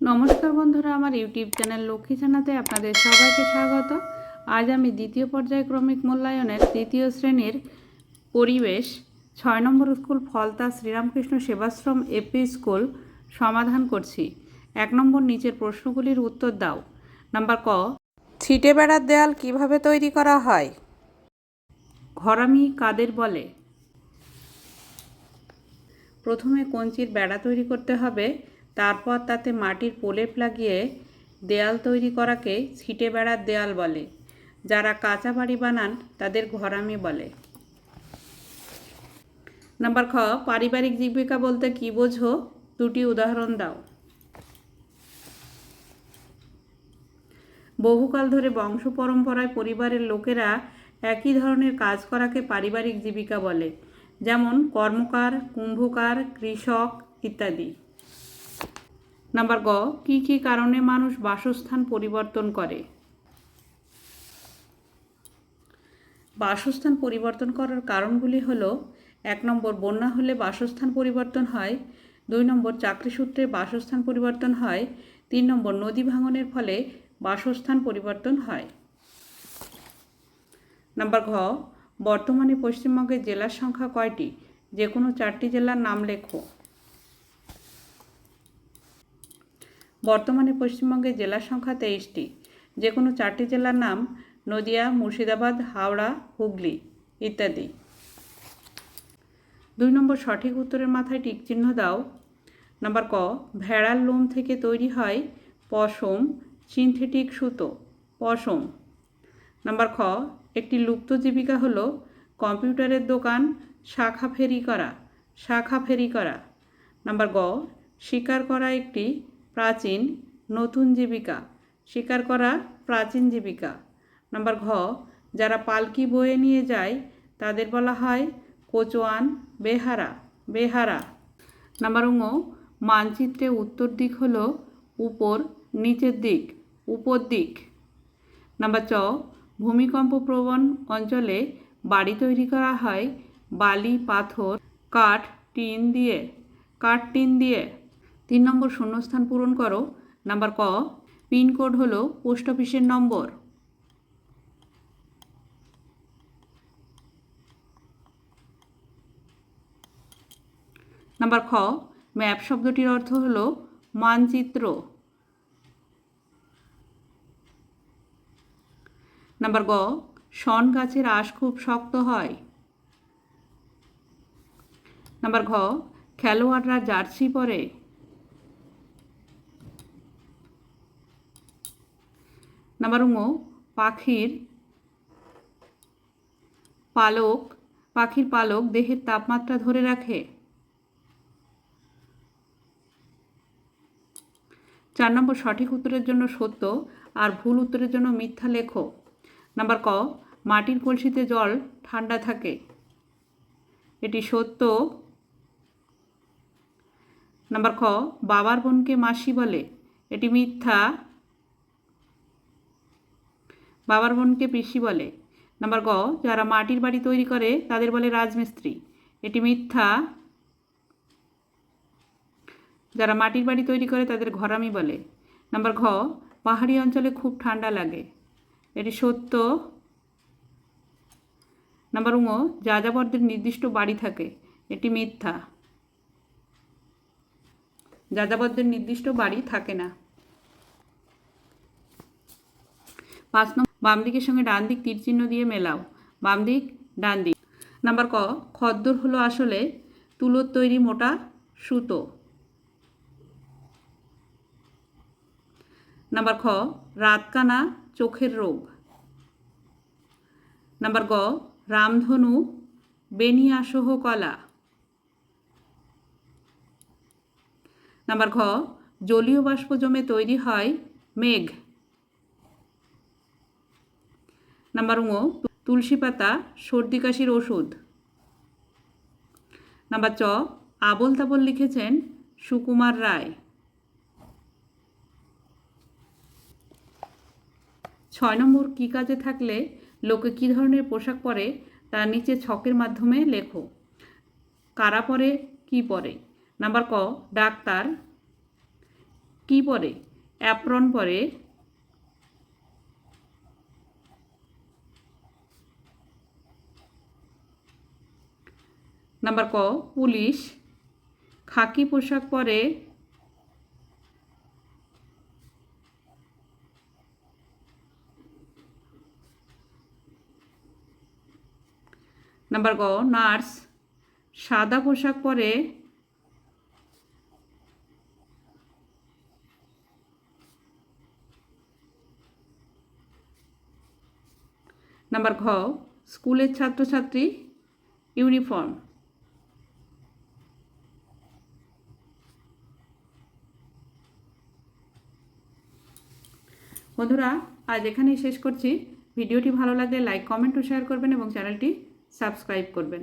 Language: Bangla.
নমস্কার বন্ধুরা, আমার ইউটিউব চ্যানেল লক্ষ্মী ছানাতে আপনাদের সবাইকে স্বাগত। আজ আমি দ্বিতীয় পর্যায়ক্রমিক মূল্যায়নের তৃতীয় শ্রেণীর পরিবেশ 6 নম্বর school Falta Sriramakrishna Sevashram AP school সমাধান করছি। 1 নম্বর নিচের প্রশ্নগুলির উত্তর দাও। নাম্বার ক, ছিটে বেড়ার দেয়াল কিভাবে তৈরি করা হয়? ঘরামি কাদের বলে? প্রথমে কঞ্চির বেড়া তৈরি করতে হবে, তারপর তাতে মাটির প্রলেপ লাগিয়ে দেয়াল তৈরি করাকে ছিটে বেড়ার দেয়াল বলে। যারা কাঁচা বাড়ি বানান তাদের ঘরামি বলে। নাম্বার খ, পারিবারিক জীবিকা বলতে কি বোঝো? দুটি উদাহরণ দাও। বহুকাল ধরে বংশ পরম্পরায় পরিবারের লোকেরা একই ধরনের কাজ করাকে পারিবারিক জীবিকা বলে, যেমন কর্মকার, কুম্ভকার, কৃষক ইত্যাদি। নাম্বার গ, কী কী কারণে মানুষ বাসস্থান পরিবর্তন করে? বাসস্থান পরিবর্তন করার কারণগুলি হলো: 1 নম্বর, বন্যা হলে বাসস্থান পরিবর্তন হয়। 2 নম্বর, চাকরি সূত্রে বাসস্থান পরিবর্তন হয়। 3 নম্বর, নদী ভাঙনের ফলে বাসস্থান পরিবর্তন হয়। নাম্বার ঘ, বর্তমানে পশ্চিমবঙ্গের জেলার সংখ্যা কয়টি? যে কোনো 4টি জেলার নাম লেখো। বর্তমানে পশ্চিমবঙ্গের জেলার সংখ্যা 23টি। যে কোনো 4টি জেলার নাম: নদিয়া, মুর্শিদাবাদ, হাওড়া, হুগলি ইত্যাদি। 2 নম্বর, সঠিক উত্তরের মাথায় টিক চিহ্ন দাও। নাম্বার ক, ভেড়ার লোম থেকে তৈরি হয় পশম, সিনথেটিক সুতো, পশম। নাম্বার খ, একটি লুপ্ত জীবিকা হলো কম্পিউটারের দোকান, শাখা ফেরি করা, শাখা ফেরি করা। নাম্বার গ, শিকার করা একটি প্রাচীন নতুন জীবিকা, শিকার করা প্রাচীন জীবিকা। নাম্বার ঘ, যারা পালকি বয়ে নিয়ে যায় তাদের বলা হয় কোচোয়ান, বেহারা, বেহারা। নাম্বার ঙ, মানচিত্রে উত্তর দিক হলো উপর, নিচের দিক, উপর দিক। নাম্বার চ, ভূমিকম্প প্রবণ অঞ্চলে বাড়ি তৈরি করা হয় বালি, পাথর, কাঠ, টিন দিয়ে, কাঠ, টিন দিয়ে। 3 নম্বর, শূন্যস্থান পূরণ করো। নাম্বার ক, পিনকোড হলো পোস্ট অফিসের নম্বর। নাম্বার খ, ম্যাপ শব্দটির অর্থ হলো মানচিত্র। নাম্বার গ, শন গাছের আঁশ খুব শক্ত হয়। নাম্বার ঘ, খেলোয়াড়রা জার্সি পরে। নাম্বার ঙ, পাখির পালক দেহের তাপমাত্রা ধরে রাখে। 4 নম্বর, সঠিক উত্তরের জন্য সত্য আর ভুল উত্তরের জন্য মিথ্যা লেখো। নাম্বার ক, মাটির কলসিতে জল ঠান্ডা থাকে, এটি সত্য। নাম্বার খ, বাবার বোনকে মাসি বলে, এটি মিথ্যা। বাবার বোনকে পিসি বলে। নাম্বার গ, যারা মাটির বাড়ি তৈরি করে তাদের বলে রাজমিস্ত্রি, এটি মিথ্যা। যারা মাটির বাড়ি তৈরি করে তাদের ঘরামি বলে। নাম্বার ঘ, পাহাড়ি অঞ্চলে খুব ঠান্ডা লাগে, এটি সত্য। নাম্বার ঙ, যাযাবরদের নির্দিষ্ট বাড়ি থাকে, এটি মিথ্যা। যাযাবরদের নির্দিষ্ট বাড়ি থাকে না। 5 নম্বর, বাম দিকের সঙ্গে ডান দিক তীর চিহ্ন দিয়ে মেলাও। বাম দিক, ডান দিক। নাম্বার ক, খদ্দর হলো আসলে তুলোর তৈরি মোটা সুতো। নাম্বার খ, রাতকানা চোখের রোগ। নাম্বার গ, রামধনু বেনিয়াসহ কলা। নাম্বার ঘ, জলীয় বাষ্প জমে তৈরি হয় মেঘ। নাম্বার ঙ, তুলসী পাতা সর্দি কাশির ওষুধ। নাম্বার চ, আবোল তাবোল লিখেছেন সুকুমার রায়। 6 নম্বর, কী কাজে থাকলে লোকে কী ধরনের পোশাক পরে তা নিচে ছকের মাধ্যমে লেখো। কারা পরে, কি পরে? নাম্বার ক, ডাক্তার। কি পরে? অ্যাপ্রন পরে। নাম্বার ক, পুলিশ খাকি পোশাক পরে। নাম্বার গ, নার্স সাদা পোশাক পরে। নাম্বার ঘ, স্কুলের ছাত্রছাত্রী ইউনিফর্ম। বন্ধুরা, আজ এখানেই শেষ করছি। ভিডিওটি ভালো লাগলে লাইক, কমেন্ট ও শেয়ার করবেন এবং চ্যানেলটি সাবস্ক্রাইব করবেন।